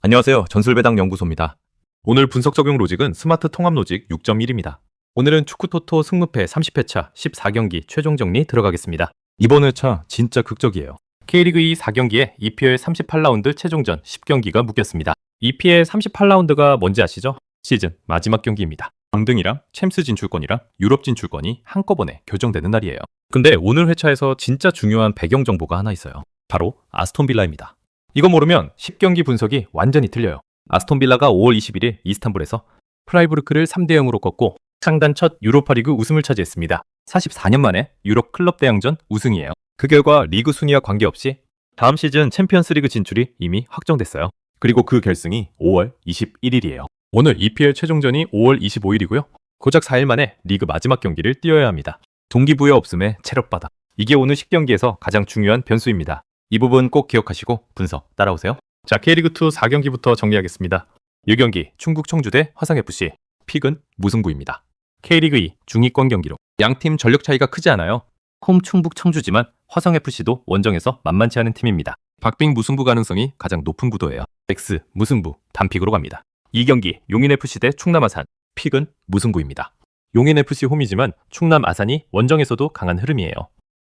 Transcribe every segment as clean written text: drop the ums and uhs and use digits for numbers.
안녕하세요. 전술배당 연구소입니다. 오늘 분석 적용 로직은 스마트 통합 로직 6.1입니다. 오늘은 축구토토 승무패 30회차 14경기 최종 정리 들어가겠습니다. 이번 회차 진짜 극적이에요. K리그 2 4경기에 EPL 38라운드 최종전 10경기가 묶였습니다. EPL 38라운드가 뭔지 아시죠? 시즌 마지막 경기입니다. 강등이랑 챔스 진출권이랑 유럽 진출권이 한꺼번에 결정되는 날이에요. 근데 오늘 회차에서 진짜 중요한 배경 정보가 하나 있어요. 바로 아스톤 빌라입니다. 이거 모르면 10경기 분석이 완전히 틀려요. 아스톤 빌라가 5월 21일 이스탄불에서 프라이부르크를 3대0으로 꺾고 창단 첫 유로파리그 우승을 차지했습니다. 44년 만에 유럽 클럽 대항전 우승이에요. 그 결과 리그 순위와 관계없이 다음 시즌 챔피언스리그 진출이 이미 확정됐어요. 그리고 그 결승이 5월 21일이에요. 오늘 EPL 최종전이 5월 25일이고요. 고작 4일 만에 리그 마지막 경기를 뛰어야 합니다. 동기부여 없음에 체력바닥. 이게 오늘 10경기에서 가장 중요한 변수입니다. 이 부분 꼭 기억하시고 분석 따라오세요. 자, K리그2 4경기부터 정리하겠습니다. 1경기 충북 청주 대 화성FC. 픽은 무승부입니다. K리그2 중위권 경기로 양팀 전력 차이가 크지 않아요. 홈 충북 청주지만 화성FC도 원정에서 만만치 않은 팀입니다. 박빙 무승부 가능성이 가장 높은 구도예요. X 무승부 단픽으로 갑니다. 2경기 용인FC 대 충남 아산. 픽은 무승부입니다. 용인FC 홈이지만 충남 아산이 원정에서도 강한 흐름이에요.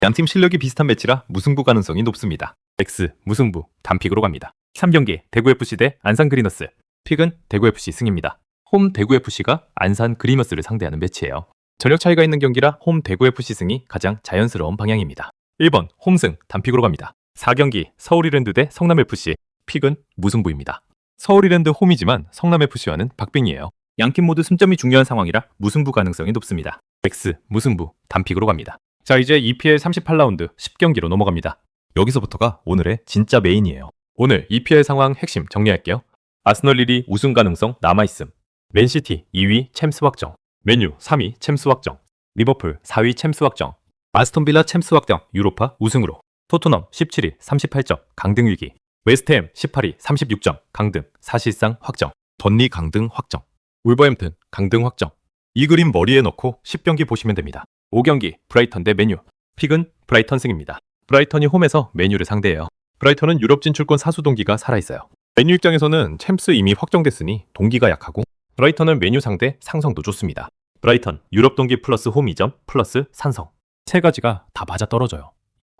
양팀 실력이 비슷한 매치라 무승부 가능성이 높습니다. X 무승부 단픽으로 갑니다. 3경기 대구FC 대 안산 그리너스. 픽은 대구FC 승입니다. 홈 대구FC가 안산 그리너스를 상대하는 매치예요. 전력 차이가 있는 경기라 홈 대구FC 승이 가장 자연스러운 방향입니다. 1번 홈승 단픽으로 갑니다. 4경기 서울이랜드 대 성남FC. 픽은 무승부입니다. 서울이랜드 홈이지만 성남FC와는 박빙이에요. 양팀 모두 승점이 중요한 상황이라 무승부 가능성이 높습니다. X 무승부 단픽으로 갑니다. 자, 이제 EPL 38라운드 10경기로 넘어갑니다. 여기서부터가 오늘의 진짜 메인이에요. 오늘 EPL 상황 핵심 정리할게요. 아스널 1위 우승 가능성 남아있음. 맨시티 2위 챔스 확정. 맨유 3위 챔스 확정. 리버풀 4위 챔스 확정. 아스톤 빌라 챔스 확정 유로파 우승으로. 토트넘 17위 38점 강등 위기. 웨스트햄 18위 36점 강등 사실상 확정. 번리 강등 확정. 울버햄튼 강등 확정. 이 그림 머리에 넣고 10경기 보시면 됩니다. 5경기 브라이턴 대 맨유. 픽은 브라이턴 승입니다. 브라이턴이 홈에서 맨유를 상대해요. 브라이턴은 유럽 진출권 사수 동기가 살아있어요. 맨유 입장에서는 챔스 이미 확정됐으니 동기가 약하고 브라이턴은 맨유 상대 상성도 좋습니다. 브라이턴 유럽 동기 플러스 홈 2점 플러스 산성. 세 가지가 다 맞아떨어져요.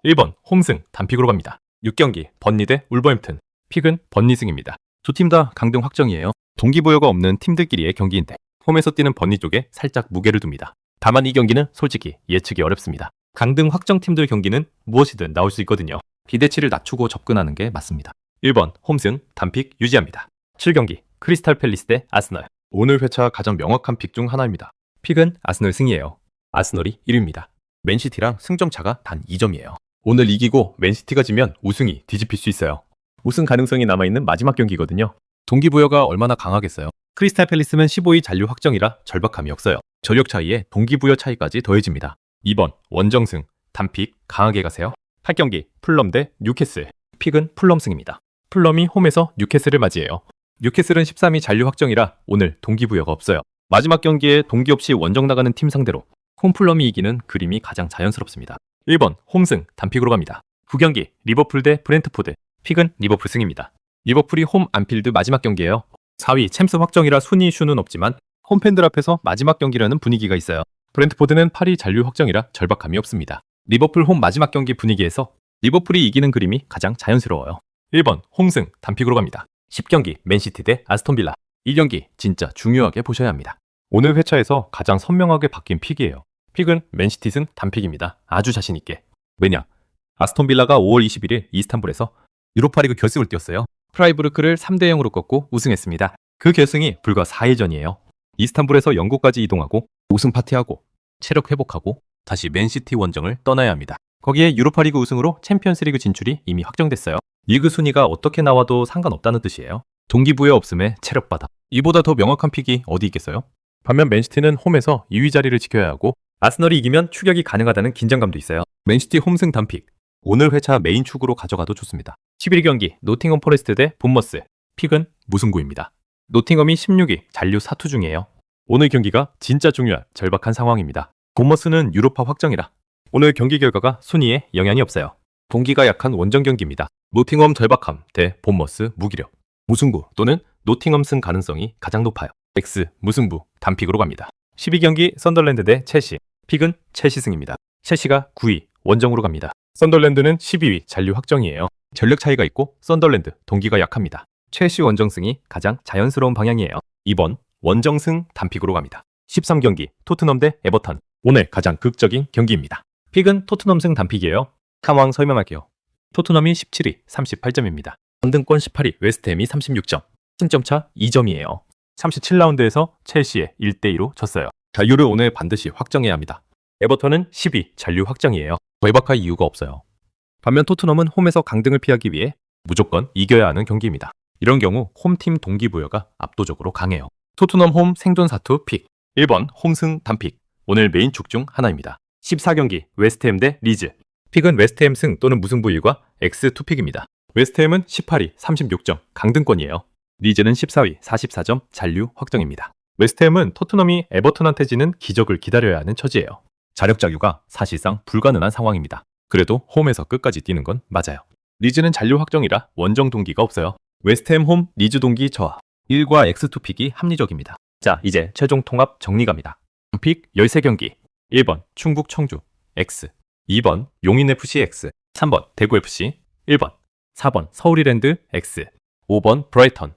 1번 홈승 단픽으로 갑니다. 6경기 번리 대 울버햄튼. 픽은 번리 승입니다. 두 팀 다 강등 확정이에요. 동기부여가 없는 팀들끼리의 경기인데 홈에서 뛰는 번리 쪽에 살짝 무게를 둡니다. 다만 이 경기는 솔직히 예측이 어렵습니다. 강등 확정 팀들 경기는 무엇이든 나올 수 있거든요. 기대치를 낮추고 접근하는 게 맞습니다. 1번 홈승 단픽 유지합니다. 7경기 크리스탈 팰리스 대 아스널. 오늘 회차 가장 명확한 픽 중 하나입니다. 픽은 아스널 승이에요. 아스널이 1위입니다. 맨시티랑 승점 차가 단 2점이에요. 오늘 이기고 맨시티가 지면 우승이 뒤집힐 수 있어요. 우승 가능성이 남아있는 마지막 경기거든요. 동기부여가 얼마나 강하겠어요. 크리스탈 팰리스는 15위 잔류 확정이라 절박함이 없어요. 전력 차이에 동기부여 차이까지 더해집니다. 2번 원정승 단픽 강하게 가세요. 8경기 풀럼 대 뉴캐슬. 픽은 풀럼 승입니다. 풀럼이 홈에서 뉴캐슬을 맞이해요. 뉴캐슬은 13위 잔류 확정이라 오늘 동기부여가 없어요. 마지막 경기에 동기 없이 원정 나가는 팀 상대로 홈풀럼이 이기는 그림이 가장 자연스럽습니다. 1번 홈승 단픽으로 갑니다. 9경기 리버풀 대 브렌트포드. 픽은 리버풀 승입니다. 리버풀이 홈 안필드 마지막 경기예요. 4위 챔스 확정이라 순위 이슈는 없지만 홈팬들 앞에서 마지막 경기라는 분위기가 있어요. 브렌트포드는 8위 잔류 확정이라 절박함이 없습니다. 리버풀 홈 마지막 경기 분위기에서 리버풀이 이기는 그림이 가장 자연스러워요. 1번 홈승 단픽으로 갑니다. 10경기 맨시티 대 아스톤 빌라. 이 경기 진짜 중요하게 보셔야 합니다. 오늘 회차에서 가장 선명하게 바뀐 픽이에요. 픽은 맨시티 승 단픽입니다. 아주 자신 있게. 왜냐? 아스톤 빌라가 5월 21일 이스탄불에서 유로파리그 결승을 뛰었어요. 프라이부르크를 3대0으로 꺾고 우승했습니다. 그 결승이 불과 4일 전이에요. 이스탄불에서 영국까지 이동하고 우승 파티하고 체력 회복하고 다시 맨시티 원정을 떠나야 합니다. 거기에 유로파리그 우승으로 챔피언스리그 진출이 이미 확정됐어요. 리그 순위가 어떻게 나와도 상관없다는 뜻이에요. 동기부여 없음에 체력 바닥. 이보다 더 명확한 픽이 어디 있겠어요? 반면 맨시티는 홈에서 2위 자리를 지켜야 하고 아스널이 이기면 추격이 가능하다는 긴장감도 있어요. 맨시티 홈승 단픽. 오늘 회차 메인 축으로 가져가도 좋습니다. 11경기 노팅엄 포레스트 대 본머스. 픽은 무승부입니다. 노팅엄이 16위 잔류 사투 중이에요. 오늘 경기가 진짜 중요한 절박한 상황입니다. 본머스는 유로파 확정이라 오늘 경기 결과가 순위에 영향이 없어요. 동기가 약한 원정 경기입니다. 노팅엄 절박함 대 본머스 무기력. 무승부 또는 노팅엄 승 가능성이 가장 높아요. X 무승부 단픽으로 갑니다. 12경기 썬덜랜드 대 첼시. 픽은 첼시 승입니다. 첼시가 9위 원정으로 갑니다. 썬덜랜드는 12위 잔류 확정이에요. 전력 차이가 있고 썬덜랜드 동기가 약합니다. 첼시 원정승이 가장 자연스러운 방향이에요. 2번 원정승 단픽으로 갑니다. 13경기 토트넘 대 에버턴. 오늘 가장 극적인 경기입니다. 픽은 토트넘승 단픽이에요. 상황 설명할게요. 토트넘이 17위 38점입니다. 강등권 18위 웨스트햄이 36점. 승점차 2점이에요. 37라운드에서 첼시에 1대2로 졌어요. 잔류를 오늘 반드시 확정해야 합니다. 에버턴은 10위 잔류 확정이에요. 외박할 이유가 없어요. 반면 토트넘은 홈에서 강등을 피하기 위해 무조건 이겨야 하는 경기입니다. 이런 경우 홈팀 동기부여가 압도적으로 강해요. 토트넘 홈 생존 사투 픽. 1번 홈승 단픽. 오늘 메인 축 중 하나입니다. 14경기 웨스트햄 대 리즈. 픽은 웨스트햄 승 또는 무승부일과 X2픽입니다. 웨스트햄은 18위 36점 강등권이에요. 리즈는 14위 44점 잔류 확정입니다. 웨스트햄은 토트넘이 에버턴한테 지는 기적을 기다려야 하는 처지예요. 자력 자유가 사실상 불가능한 상황입니다. 그래도 홈에서 끝까지 뛰는 건 맞아요. 리즈는 잔류 확정이라 원정 동기가 없어요. 웨스트햄 홈 리즈 동기 저하. 1과 X2픽이 합리적입니다. 자, 이제 최종 통합 정리 갑니다. 픽 13경기. 1번 충북 청주 X, 2번 용인FC X, 3번 대구FC, 1번 4번 서울이랜드 X, 5번 브라이턴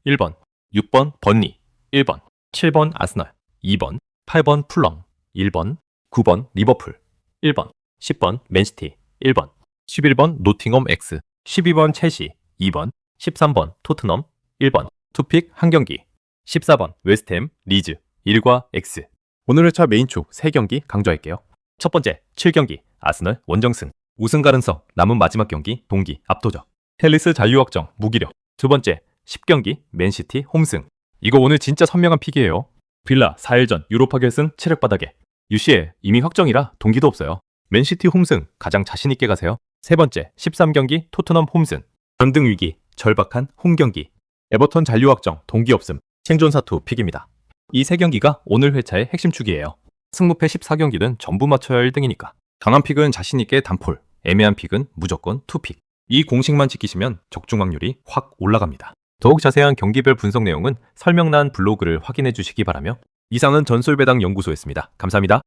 1번, 6번 번니 1번, 7번 아스널 2번, 8번 풀럼 1번, 9번 리버풀 1번, 10번 맨시티 1번, 11번 노팅엄 X, 12번 첼시 2번, 13번 토트넘 1번, 투픽 한 경기 14번 웨스트햄 리즈 1과 X. 오늘 회차 메인축 3경기 강조할게요. 첫 번째 7경기 아스널 원정승. 우승 가능성 남은 마지막 경기 동기 압도적. 헬리스 잔류 확정 무기력. 두 번째 10경기 맨시티 홈승. 이거 오늘 진짜 선명한 픽이에요. 빌라 4일전 유로파 결승 체력 바닥에. UCL 이미 확정이라 동기도 없어요. 맨시티 홈승 가장 자신있게 가세요. 세 번째 13경기 토트넘 홈승. 전등 위기 절박한 홈경기. 에버턴 잔류 확정 동기 없음. 생존 사투 픽입니다. 이 세 경기가 오늘 회차의 핵심 축이에요. 승무패 14경기는 전부 맞춰야 1등이니까. 강한 픽은 자신있게 단폴, 애매한 픽은 무조건 투픽. 이 공식만 지키시면 적중 확률이 확 올라갑니다. 더욱 자세한 경기별 분석 내용은 설명란 블로그를 확인해 주시기 바라며 이상은 전술배당 연구소였습니다. 감사합니다.